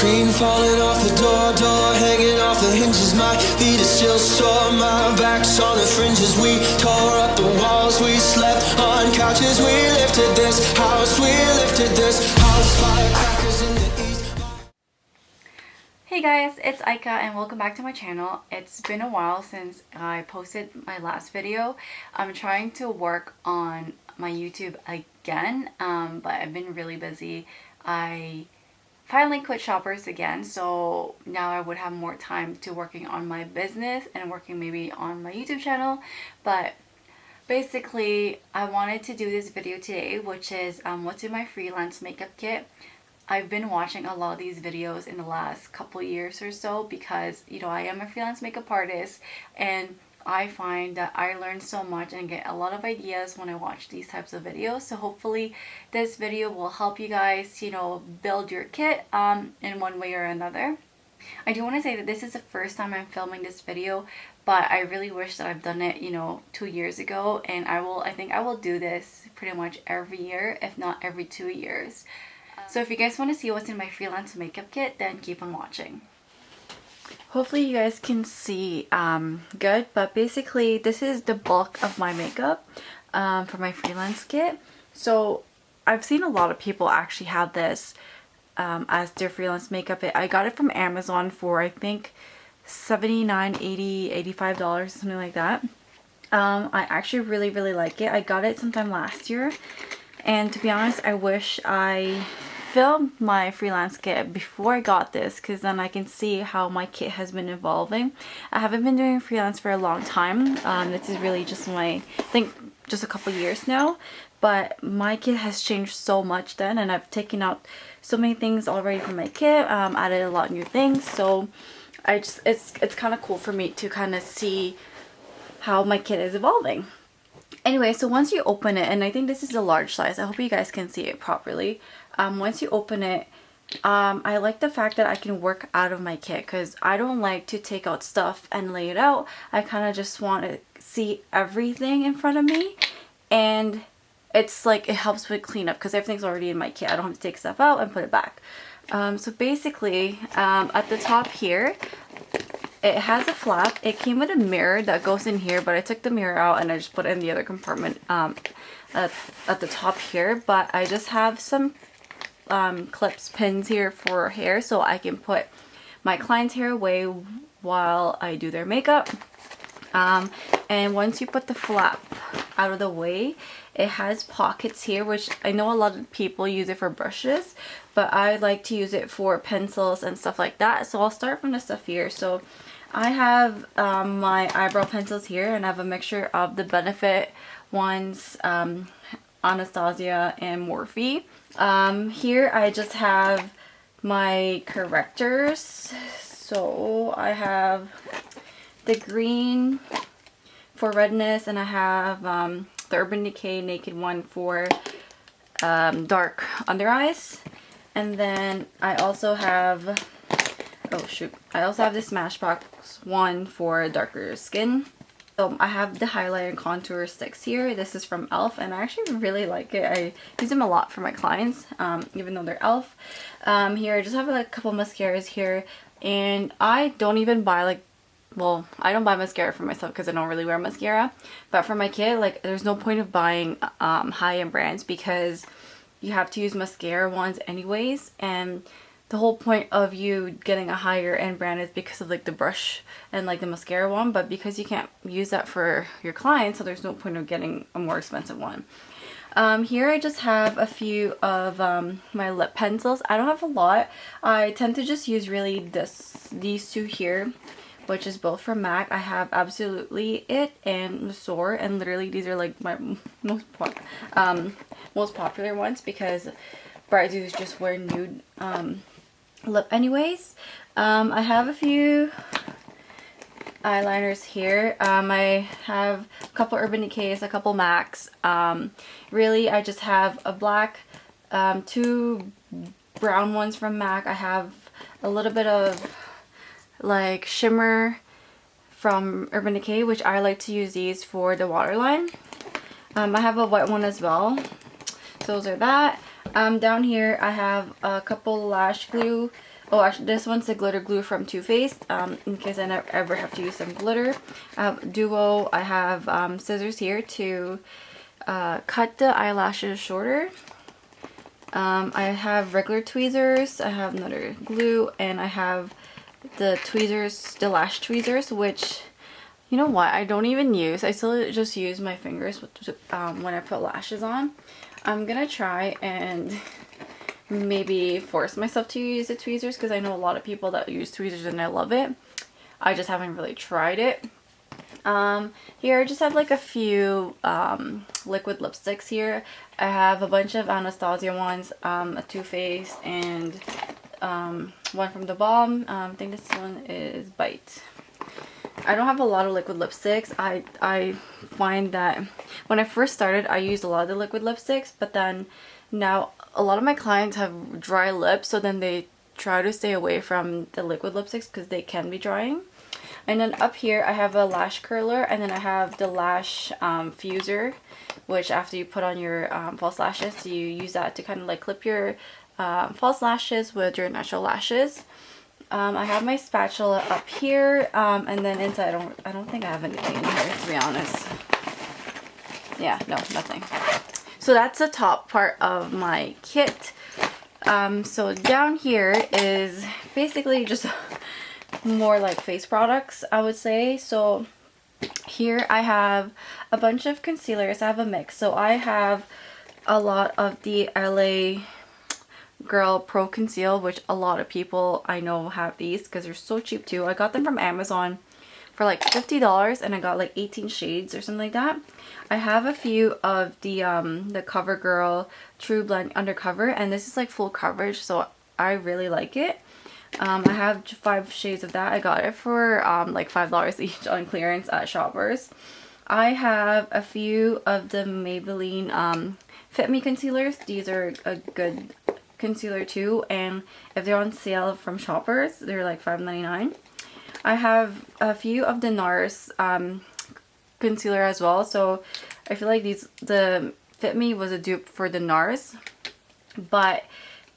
screen falling off the door hanging off the hinges. My feet are still sore, my back's on the fringes. We tore up the walls, we slept on couches. We lifted this house, firecrackers in the east. Hey guys, it's Ica and welcome back to my channel. It's been a while since I posted my last video. I'm trying to work on my YouTube again, but I've been really busy. I finally quit Shoppers again, so now I would have more time to working on my business and working maybe on my YouTube channel. But basically, I wanted to do this video today, which is what's in my freelance makeup kit. I've been watching a lot of these videos in the last couple years or so because, you know, I am a freelance makeup artist and I find that I learn so much and get a lot of ideas when I watch these types of videos. So hopefully this video will help you guys, you know, build your kit in one way or another. I do want to say that this is the first time I'm filming this video, but I really wish that I've done it, you know, 2 years ago, and I think I will do this pretty much every year, if not every 2 years. So if you guys want to see what's in my freelance makeup kit, then keep on watching. Hopefully you guys can see good, but basically this is the bulk of my makeup for my freelance kit. So I've seen a lot of people actually have this as their freelance makeup kit. I got it from Amazon for I think $79, $80, $85, something like that. I actually really like it. I got it sometime last year, and to be honest, I wish I filmed my freelance kit before I got this, because then I can see how my kit has been evolving. I haven't been doing freelance for a long time. This is really just I think just a couple years now, but my kit has changed so much then, and I've taken out so many things already from my kit, added a lot of new things. So it's kind of cool for me to kind of see how my kit is evolving. Anyway, so once you open it, and I think this is a large size, I hope you guys can see it properly. Once you open it, I like the fact that I can work out of my kit, because I don't like to take out stuff and lay it out. I kind of just want to see everything in front of me, and it's like it helps with cleanup because everything's already in my kit. I don't have to take stuff out and put it back. So basically, at the top here, it has a flap. It came with a mirror that goes in here, but I took the mirror out and I just put it in the other compartment at the top here. But I just have some clips, pins here for hair, so I can put my client's hair away while I do their makeup. And once you put the flap out of the way, it has pockets here, which I know a lot of people use it for brushes, but I like to use it for pencils and stuff like that. So I'll start from the stuff here. So I have my eyebrow pencils here, and I have a mixture of the Benefit ones, Anastasia and Morphe. Here I just have my correctors. So I have the green for redness, and I have the Urban Decay Naked one for dark under eyes. And then I also have, I also have this Smashbox one for darker skin. So I have the highlight and contour sticks here. This is from e.l.f. and I actually really like it. I use them a lot for my clients, even though they're e.l.f. Here I just have like a couple mascaras here, and I don't even buy like, well, I don't buy mascara for myself because I don't really wear mascara, but for my kid, like, there's no point of buying high-end brands because you have to use mascara ones anyways, and the whole point of you getting a higher end brand is because of like the brush and like the mascara one, but because you can't use that for your clients, so there's no point of getting a more expensive one. Here I just have a few of my lip pencils. I don't have a lot. I tend to just use really these two here, which is both from MAC. I have Absolutely It and Soar, and literally these are like my most popular ones because brides just wear nude lip anyways. I have a few eyeliners here. I have a couple Urban Decays, a couple MACs. Really, I just have a black, two brown ones from MAC. I have a little bit of like shimmer from Urban Decay, which I like to use these for the waterline. I have a white one as well. So those are that. Down here I have a couple lash glue Oh, actually, this one's the glitter glue from Too Faced, in case I never ever have to use some glitter. I have Duo. I have scissors here to cut the eyelashes shorter. I have regular tweezers. I have another glue, and I have the tweezers, the lash tweezers, which, you know what, I don't even use. I still just use my fingers when I put lashes on. I'm gonna try and maybe force myself to use the tweezers, because I know a lot of people that use tweezers and I love it. I just haven't really tried it. Here I just have like a few liquid lipsticks here. I have a bunch of Anastasia ones, a Too Faced, and one from the Balm. I think this one is Bite. I don't have a lot of liquid lipsticks. I find that when I first started, I used a lot of the liquid lipsticks, but then now a lot of my clients have dry lips, so then they try to stay away from the liquid lipsticks because they can be drying. And then up here I have a lash curler, and then I have the lash fuser, which after you put on your false lashes, you use that to kind of like clip your false lashes with your natural lashes. I have my spatula up here, and then inside I don't think I have anything in here, to be honest. Yeah, no, nothing. So that's the top part of my kit. So down here is basically just more like face products, I would say. So here I have a bunch of concealers. I have a mix. So I have a lot of the LA Girl Pro Conceal, which a lot of people I know have these because they're so cheap too. I got them from Amazon for like $50, and I got like 18 shades or something like that. I have a few of the CoverGirl True Blend Undercover, and this is like full coverage, so I really like it. I have 5 shades of that. I got it for like $5 each on clearance at Shoppers. I have a few of the Maybelline Fit Me concealers. These are a good concealer too, and if they're on sale from Shoppers, they're like $5.99. I have a few of the NARS concealer as well, so I feel like the Fit Me was a dupe for the NARS, but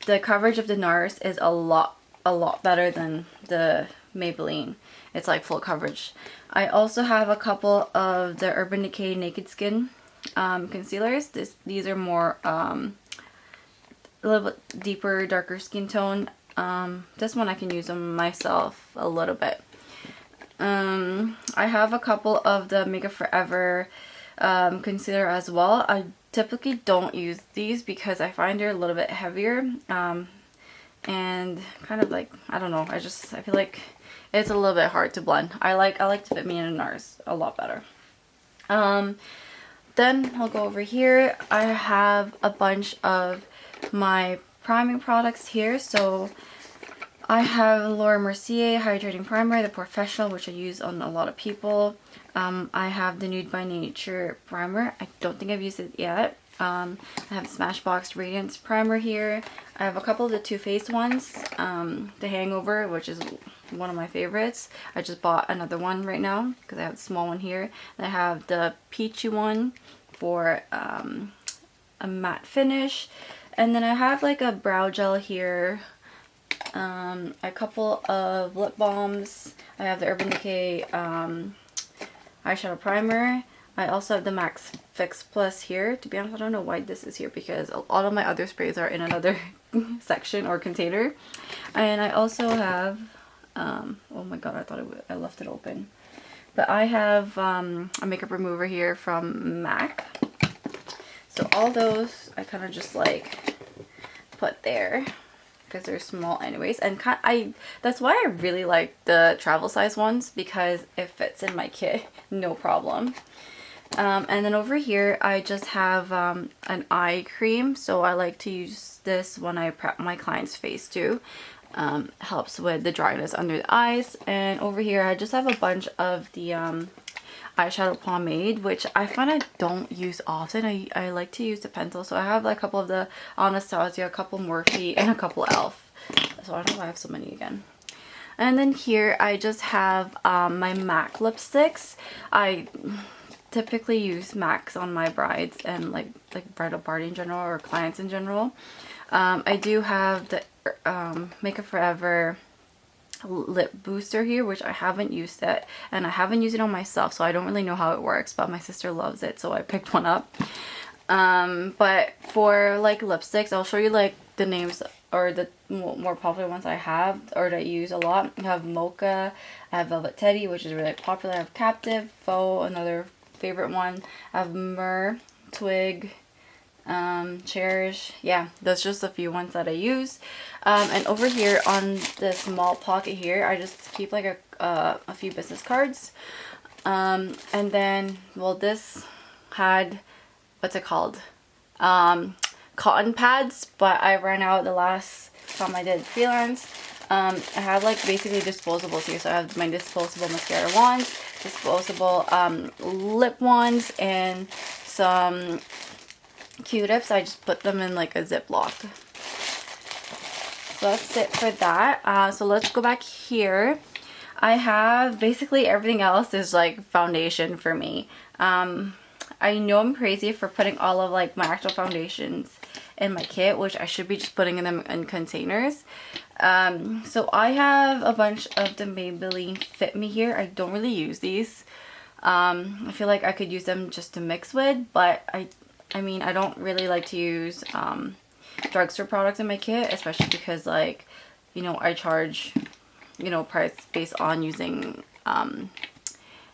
the coverage of the NARS is a lot better than the Maybelline. It's like full coverage. I also have a couple of the Urban Decay Naked Skin concealers. These are more a little bit deeper, darker skin tone. This one I can use on myself a little bit. I have a couple of the Makeup Forever concealer as well. I typically don't use these because I find they're a little bit heavier, and kind of like, I don't know, I feel like it's a little bit hard to blend. I like to Fit Me and NARS a lot better. Then I'll go over here. I have a bunch of my priming products here. So I have Laura Mercier Hydrating Primer, the Professional, which I use on a lot of people. I have the Nude by Nature Primer. I don't think I've used it yet. I have Smashbox Radiance Primer here. I have a couple of the Too Faced ones. The Hangover, which is one of my favorites. I just bought another one right now because I have the small one here. And I have the Peachy one for a matte finish. And then I have like a brow gel here. A couple of lip balms. I have the Urban Decay eyeshadow primer. I also have the Max Fix Plus here. To be honest, I don't know why this is here because a lot of my other sprays are in another section or container. And I also have, oh my god, I thought I left it open. But I have a makeup remover here from MAC. So all those I kind of just like put there because they're small anyways, and that's why I really like the travel size ones, because it fits in my kit no problem. And then over here I just have an eye cream, so I like to use this when I prep my client's face too. Helps with the dryness under the eyes. And over here I just have a bunch of the eyeshadow pomade, which I find I don't use often. I like to use the pencil, so I have like a couple of the Anastasia, a couple Morphe, and a couple e.l.f. So I don't know why I have so many again. And then here I just have my MAC lipsticks. I typically use MACs on my brides and like bridal party in general, or clients in general. I do have the Makeup Forever lip booster here, which I haven't used yet, and I haven't used it on myself, so I don't really know how it works, but my sister loves it, so I picked one up. But for like lipsticks, I'll show you like the names or the more popular ones I have or that I use a lot. I have Mocha, I have Velvet Teddy, which is really popular. I have Captive, Faux, another favorite one. I have Myrrh, Twig, Cherish. Yeah, that's just a few ones that I use. And over here on this small pocket here, I just keep like a few business cards. And then, well, this had, what's it called? Cotton pads, but I ran out the last time I did freelance. I have like basically disposables here, so I have my disposable mascara wands, disposable lip wands, and some Q-tips. I just put them in like a Ziploc. So that's it for that. So let's go back here. I have basically everything else is like foundation for me. I know I'm crazy for putting all of like my actual foundations in my kit, which I should be just putting them in containers. So I have a bunch of the Maybelline Fit Me here. I don't really use these. I feel like I could use them just to mix with, but I mean, I don't really like to use drugstore products in my kit, especially because, like, you know, I charge, you know, price based on using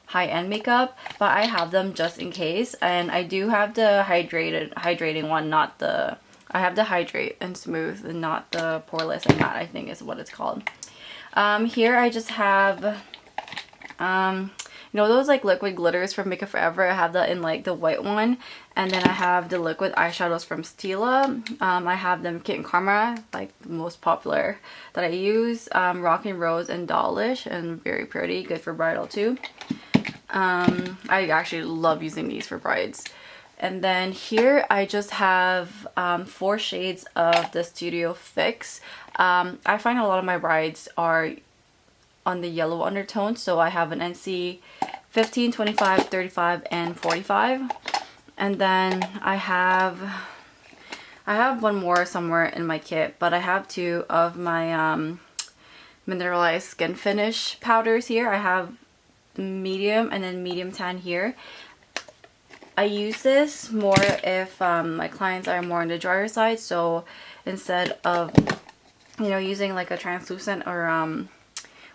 high-end makeup, but I have them just in case. And I do have the hydrating one, not the, I have the Hydrate and Smooth and not the Poreless and Matte, I think is what it's called. Here I just have you know those like liquid glitters from Makeup Forever. I have that in like the white one, and then I have the liquid eyeshadows from Stila. I have them Kit and Karma, like the most popular that I use. Rockin' Rose and Dollish, and very pretty, good for bridal too. I actually love using these for brides. And then here I just have 4 shades of the Studio Fix. I find a lot of my brides are on the yellow undertone, so I have an NC 15, 25, 35, and 45. And then I have one more somewhere in my kit, but I have 2 of my mineralized skin finish powders here. I have medium and then medium tan here. I use this more if my clients are more on the drier side, so instead of, you know, using like a translucent or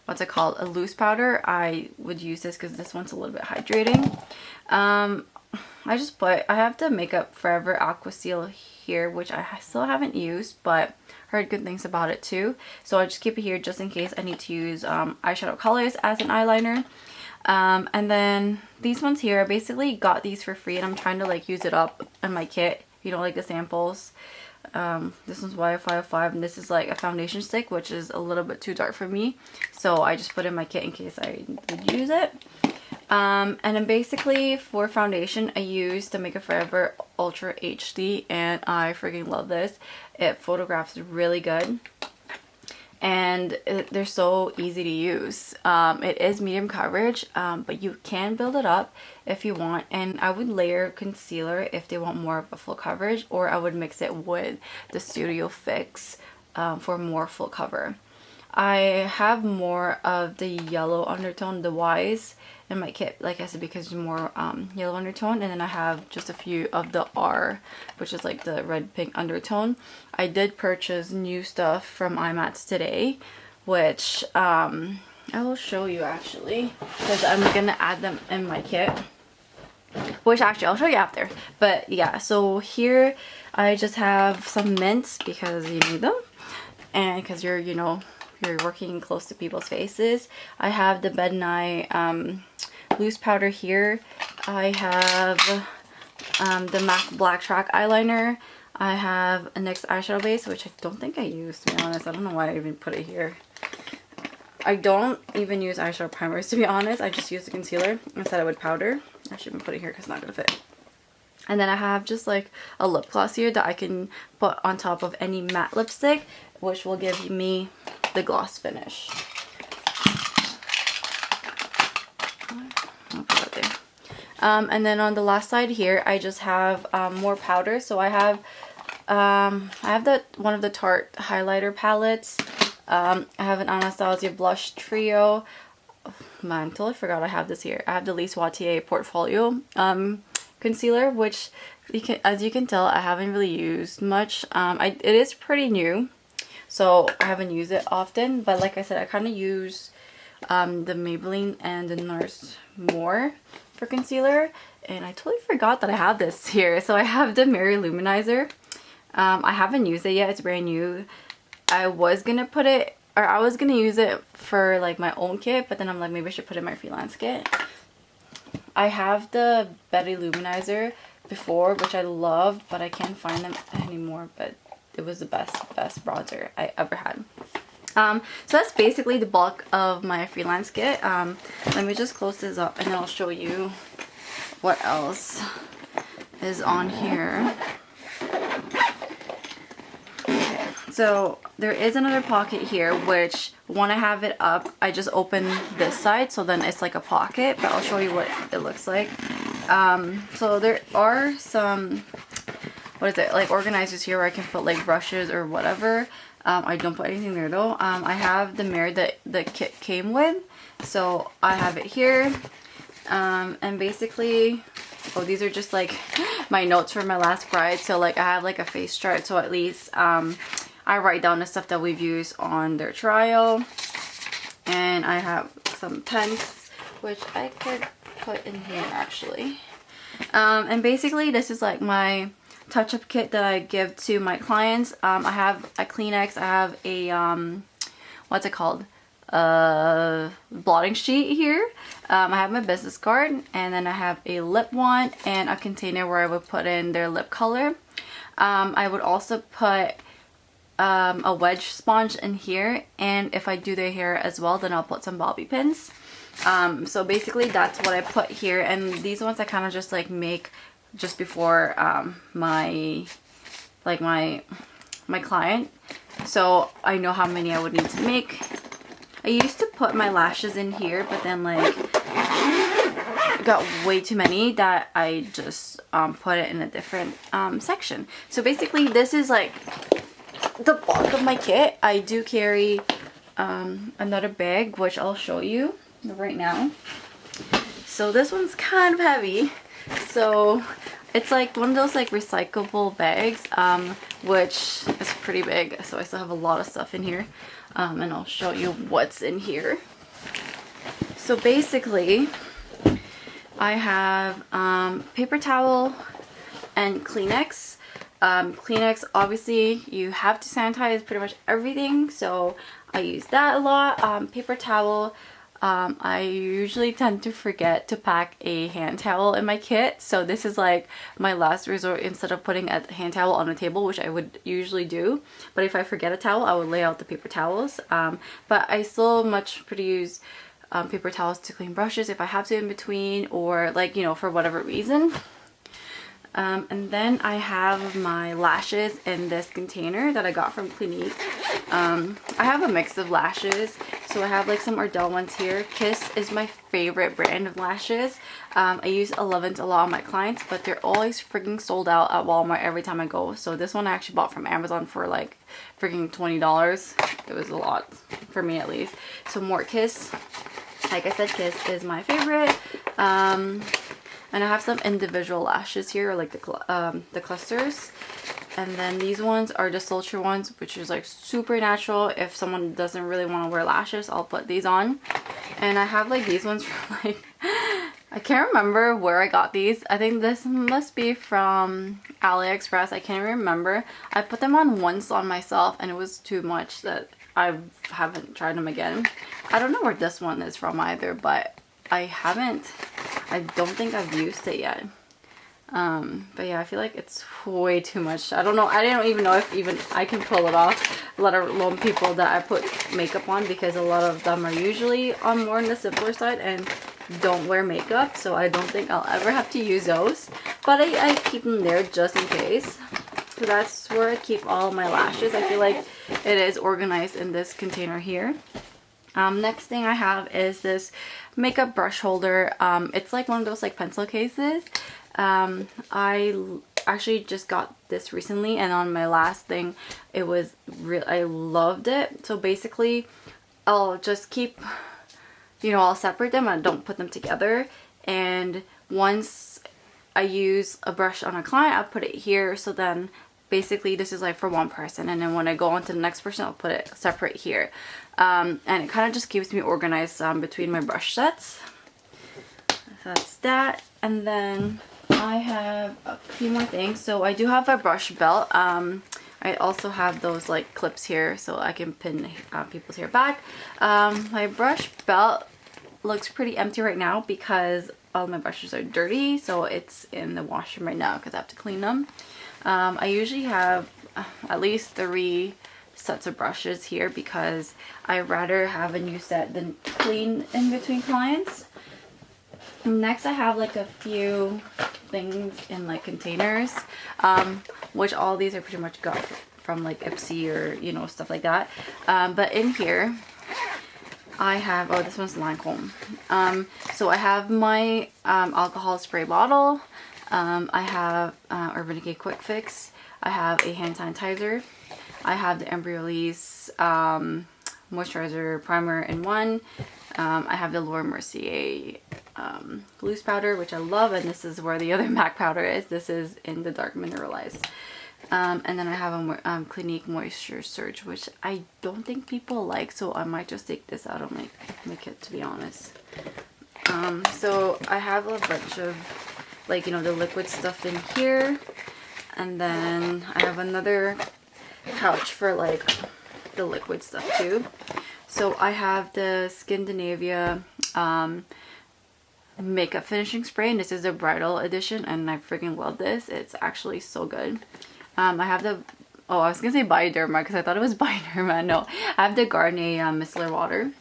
what's it called, a loose powder, I would use this because this one's a little bit hydrating. I have the Makeup Forever Aqua Seal here, which I still haven't used, but heard good things about it too, so I just keep it here just in case I need to use eyeshadow colors as an eyeliner. And then these ones here, I basically got these for free and I'm trying to like use it up in my kit, you know, like the samples. This one's Y505 and this is like a foundation stick, which is a little bit too dark for me, so I just put it in my kit in case I would use it. And then basically for foundation I use the Makeup Forever Ultra HD, and I freaking love this. It photographs really good, and they're so easy to use. It is medium coverage, but you can build it up if you want, and I would layer concealer if they want more of a full coverage, or I would mix it with the Studio Fix for more full cover. I have more of the yellow undertone, the Y's, in my kit, like I said, because it's more yellow undertone, and then I have just a few of the R, which is like the red pink undertone. I did purchase new stuff from IMATS today, which I will show you actually, because I'm gonna add them in my kit, which actually I'll show you after. But yeah, so here I just have some mints because you need them, and because you're, you know, you're working close to people's faces. I have the Bed Nye loose powder here. I have the MAC Black Track eyeliner. I have a NYX eyeshadow base, which I don't think I use, to be honest. I don't know why I even put it here. I don't even use eyeshadow primers, to be honest. I just use the concealer instead with powder. I should even put it here because it's not going to fit. And then I have just like a lip gloss here that I can put on top of any matte lipstick, which will give me the gloss finish. I'll put that there. And then on the last side here, I just have more powder. So I have I have one of the Tarte highlighter palettes. I have an Anastasia blush trio. Oh, man, totally forgot I have this here. I have the Lise Watier portfolio concealer, which as you can tell, I haven't really used much. It is pretty new, so I haven't used it often. But like I said, I kind of use the Maybelline and the NARS more for concealer, and I totally forgot that I have this here. So I have the Mary Luminizer. I haven't used it yet. It's brand new. I was gonna use it for like my own kit, but then I'm like, maybe I should put it in my freelance kit. I have the Betty Luminizer before, which I loved, but I can't find them anymore. But it was the best bronzer I ever had. So that's basically the bulk of my freelance kit. Let me just close this up and then I'll show you what else is on here. Okay, so there is another pocket here, which when I have it up, I just open this side, so then it's like a pocket, but I'll show you what it looks like. So there are some, what is it, like organizers here where I can put like brushes or whatever. I don't put anything there though. I have the mirror that the kit came with, so I have it here. And basically, oh, these are just like my notes from my last bride. So like I have like a face chart, so at least I write down the stuff that we've used on their trial. And I have some pens, which I could put in here actually. And basically this is like my touch-up kit that I give to my clients. I have a Kleenex, I have a what's it called, blotting sheet here. I have my business card, and then I have a lip wand and a container where I would put in their lip color. I would also put a wedge sponge in here, and if I do their hair as well, then I'll put some bobby pins. So basically that's what I put here, and these ones I kind of just like make just before my client, so I know how many I would need to make. I used to put my lashes in here, but then like got way too many that I just put it in a different section. So basically this is like the bulk of my kit. I do carry another bag, which I'll show you right now. So this one's kind of heavy. So it's like one of those like recyclable bags, which is pretty big. So I still have a lot of stuff in here, and I'll show you what's in here. So basically I have paper towel and Kleenex. Kleenex, obviously you have to sanitize pretty much everything, so I use that a lot. Paper towel, I usually tend to forget to pack a hand towel in my kit, so this is like my last resort instead of putting a hand towel on the table, which I would usually do. But if I forget a towel, I would lay out the paper towels. But I still much prefer to use paper towels to clean brushes if I have to in between, or like, you know, for whatever reason. And then I have my lashes in this container that I got from Clinique. I have a mix of lashes, so I have like some Ardell ones here. Kiss is my favorite brand of lashes. I use 11s a lot on my clients, but they're always freaking sold out at Walmart every time I go. So this one I actually bought from Amazon for like freaking $20. It was a lot for me at least. So more Kiss. Like I said, Kiss is my favorite. And I have some individual lashes here, like the clusters. And then these ones are the Sultry ones, which is like super natural. If someone doesn't really want to wear lashes, I'll put these on. And I have like these ones from like, I can't remember where I got these. I think this must be from AliExpress. I can't remember. I put them on once on myself and it was too much that I haven't tried them again. I don't know where this one is from either, but I don't think I've used it yet. But yeah, I feel like it's way too much. I don't know. I don't even know if even I can pull it off, let alone people that I put makeup on, because a lot of them are usually on more on the simpler side and don't wear makeup. So I don't think I'll ever have to use those. But I keep them there just in case. So that's where I keep all my lashes. I feel like it is organized in this container here. Next thing I have is this makeup brush holder. It's like one of those like pencil cases. I actually just got this recently, and on my last thing it was real. I loved it. So basically I'll just keep, you know, I'll separate them. I don't put them together, and once I use a brush on a client, I'll put it here. So then basically this is like for one person, and then when I go on to the next person, I'll put it separate here. And it kind of just keeps me organized between my brush sets. So that's that. And then I have a few more things. So I do have a brush belt. I also have those like clips here so I can pin people's hair back. My brush belt looks pretty empty right now because all my brushes are dirty, so it's in the washroom right now because I have to clean them. I usually have at least 3 sets of brushes here because I rather have a new set than clean in between clients. Next, I have like a few things in like containers, which all these are pretty much got from like Ipsy or, you know, stuff like that. But in here I have, oh, this one's Lancome. So I have my alcohol spray bottle. I have Urban Decay Quick Fix. I have a hand sanitizer. I have the Embryolisse moisturizer primer in one. I have the Laura Mercier loose powder, which I love, and this is where the other MAC powder is. This is in the dark mineralized. And then I have a Clinique Moisture Surge, which I don't think people like, so I might just take this out of my kit, to be honest. So I have a bunch of, like, you know, the liquid stuff in here, and then I have another pouch for like the liquid stuff too. So I have the Skindinavia makeup finishing spray, and this is the bridal edition, and I freaking love this. It's actually so good. I have the, oh, I was gonna say Bioderma because I thought it was Bioderma. No, I have the Garnier micellar water.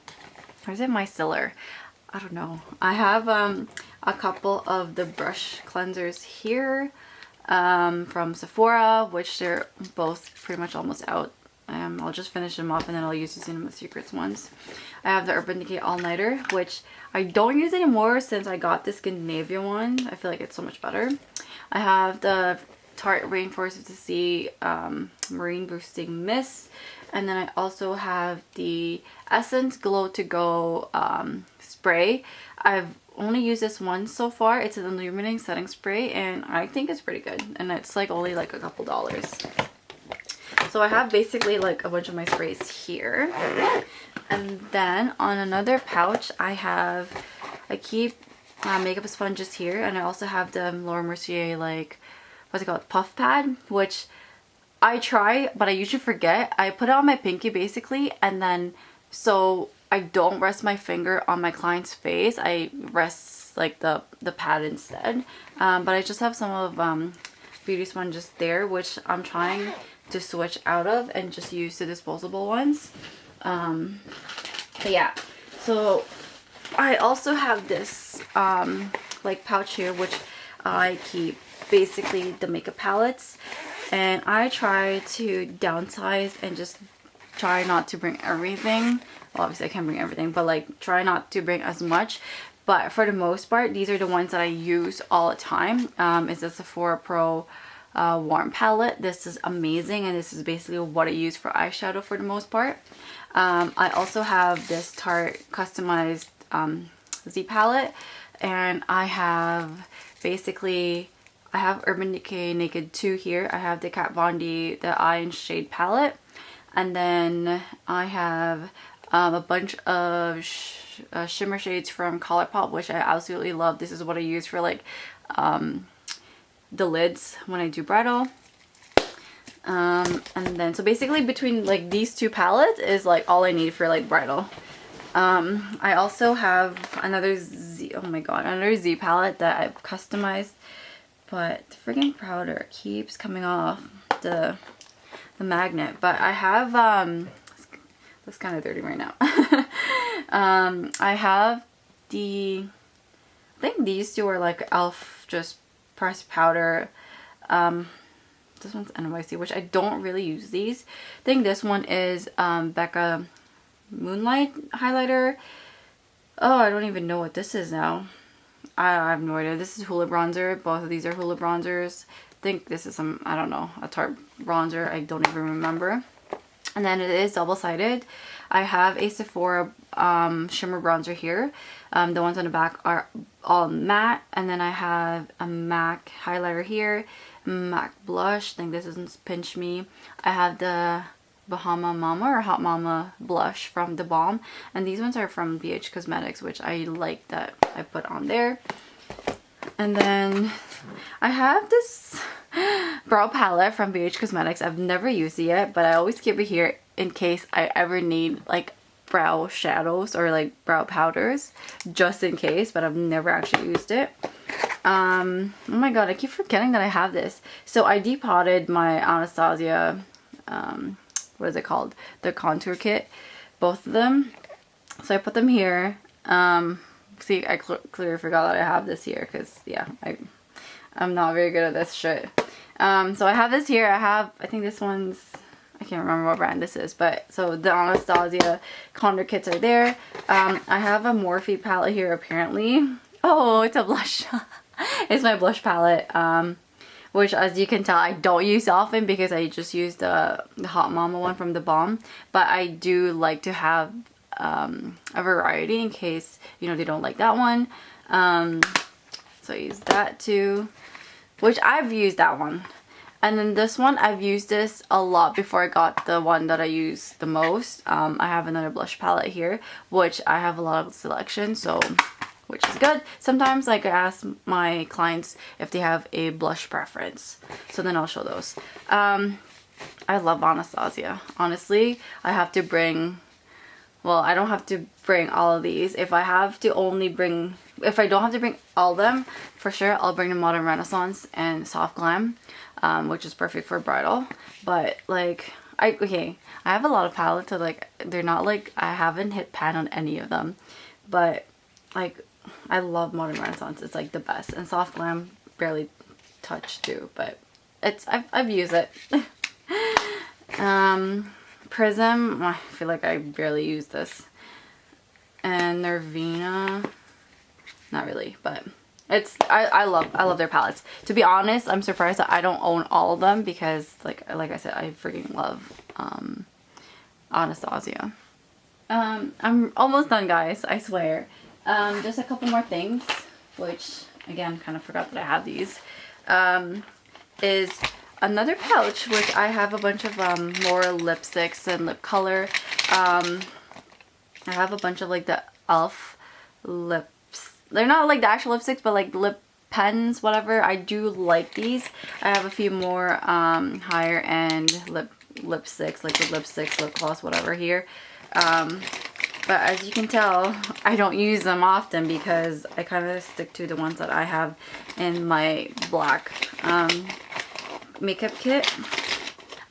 Or is it micellar? I don't know. I have a couple of the brush cleansers here from Sephora, which they're both pretty much almost out. I'll just finish them off and then I'll use these in the Secrets ones. I have the Urban Decay All Nighter, which I don't use anymore since I got the Scandinavia one. I feel like it's so much better. I have the Tarte Rainforest of the Sea Marine Boosting Mist, and then I also have the Essence Glow to Go spray. I've only used this once so far. It's an illuminating setting spray, and I think it's pretty good, and it's like only like a couple dollars. So I have basically like a bunch of my sprays here. And then on another pouch I keep makeup sponges here, and I also have the Laura Mercier, like, what's it called, puff pad, which I try but I usually forget. I put it on my pinky basically, and then so I don't rest my finger on my client's face, I rest like the pad instead. But I just have some of beauty sponges there, which I'm trying to switch out of and just use the disposable ones. But yeah, so I also have this like pouch here, which I keep basically the makeup palettes, and I try to downsize and just try not to bring everything. Well, obviously I can't bring everything, but like try not to bring as much. But for the most part, these are the ones that I use all the time. It's the Sephora Pro warm palette. This is amazing, and this is basically what I use for eyeshadow for the most part. I also have this Tarte customized Z palette, and I have basically, I have Urban Decay Naked 2 here. I have the Kat Von D, the Eye and Shade palette, and then I have a bunch of shimmer shades from Colourpop, which I absolutely love. This is what I use for like the lids when I do bridal. And then so basically between like these two palettes is like all I need for like bridal. I also have another Z, oh my god, another Z palette that I've customized, but the friggin' powder keeps coming off the magnet. But I have looks kind of dirty right now. I have I think these two are like e.l.f. just pressed powder. This one's NYC, which I don't really use these. I think this one is Becca Moonlight highlighter. Oh, I don't even know what this is now. I have no idea. This is Hoola bronzer. Both of these are Hoola bronzers. think this is some, I don't know, a Tarte bronzer. I don't even remember. And then it is double-sided. I have a Sephora shimmer bronzer here. The ones on the back are all matte. And then I have a MAC highlighter here. MAC blush. I think this is Pinch Me. I have the Bahama Mama or Hot Mama blush from The Balm. And these ones are from BH Cosmetics, which I like that I put on there. And then I have this brow palette from BH Cosmetics. I've never used it yet, but I always keep it here in case I ever need like brow shadows or like brow powders, just in case, but I've never actually used it. Oh my god, I keep forgetting that I have this. So I depotted my Anastasia, what is it called? The contour kit, both of them. So I put them here. See, I clearly forgot that I have this here because, yeah, I'm not very good at this shit. So I have this here. I think this one's, I can't remember what brand this is, but so the Anastasia contour kits are there. I have a Morphe palette here apparently. Oh, it's a blush. It's my blush palette, which as you can tell I don't use often because I just use the Hot Mama one from The Balm, but I do like to have a variety in case, you know, they don't like that one. So I use that too, which I've used that one. And then this one, I've used this a lot before I got the one that I use the most. I have another blush palette here, which I have a lot of selection, so which is good. Sometimes like I ask my clients if they have a blush preference, so then I'll show those. I love Anastasia. Honestly, I have to bring, well, I don't have to bring all of these. If I have to only bring, if I don't have to bring all of them, for sure I'll bring the Modern Renaissance and Soft Glam, which is perfect for bridal. But like, I have a lot of palettes, so like they're not like, I haven't hit pan on any of them, but like I love Modern Renaissance. It's like the best. And Soft Glam barely touched too, but it's, I've used it. Prism, I feel like I barely use this. And Nervina, not really, but it's, I love their palettes. To be honest, I'm surprised that I don't own all of them because like I said, I freaking love Anastasia. I'm almost done, guys, I swear. Just a couple more things, which again, kind of forgot that I have these. Is another pouch, which I have a bunch of more lipsticks and lip color. I have a bunch of like the e.l.f. lips. They're not like the actual lipsticks, but like lip pens, whatever. I do like these. I have a few more higher end lipsticks, liquid lipsticks, lip gloss, whatever here. But as you can tell, I don't use them often because I kind of stick to the ones that I have in my black makeup kit.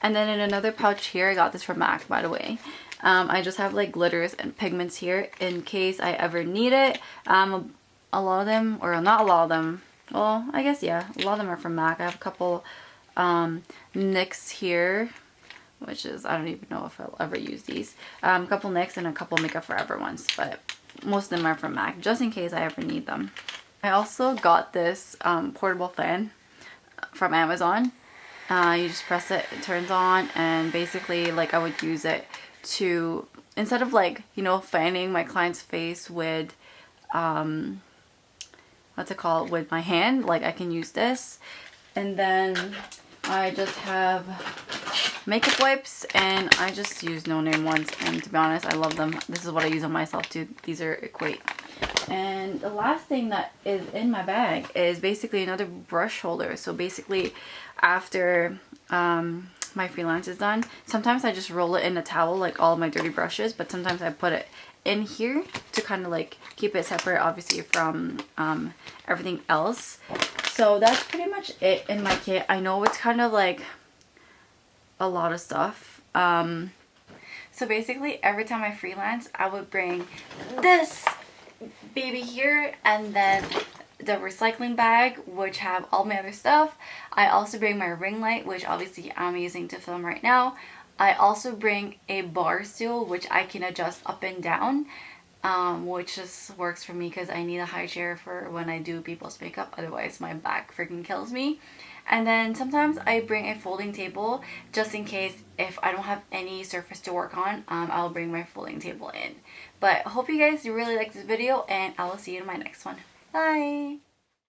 And then in another pouch here, I got this from MAC, by the way. I just have like glitters and pigments here in case I ever need it. A lot of them, or not a lot of them, well, I guess yeah, a lot of them are from MAC. I have a couple NYX here, which is, I don't even know if I'll ever use these. A couple NYX and a couple Makeup Forever ones, but most of them are from MAC, just in case I ever need them. I also got this portable fan from Amazon. You just press it, it turns on, and basically like I would use it to, instead of like, you know, fanning my client's face with what's it called, with my hand, like I can use this. And then I just have makeup wipes, and I just use no-name ones, and to be honest, I love them. This is what I use on myself too. These are Equate. And the last thing that is in my bag is basically another brush holder. So basically after my freelance is done, sometimes I just roll it in a towel, like all of my dirty brushes, but sometimes I put it in here to kind of like keep it separate, obviously, from everything else. So that's pretty much it in my kit. I know it's kind of like a lot of stuff. So basically every time I freelance, I would bring this baby here, and then the recycling bag, which have all my other stuff. I also bring my ring light, which obviously I'm using to film right now. I also bring a bar stool, which I can adjust up and down. which just works for me because I need a high chair for when I do people's makeup, otherwise my back freaking kills me. And then sometimes I bring a folding table just in case if I don't have any surface to work on. I'll bring my folding table in. But I hope you guys really like this video, and I will see you in my next one. Bye!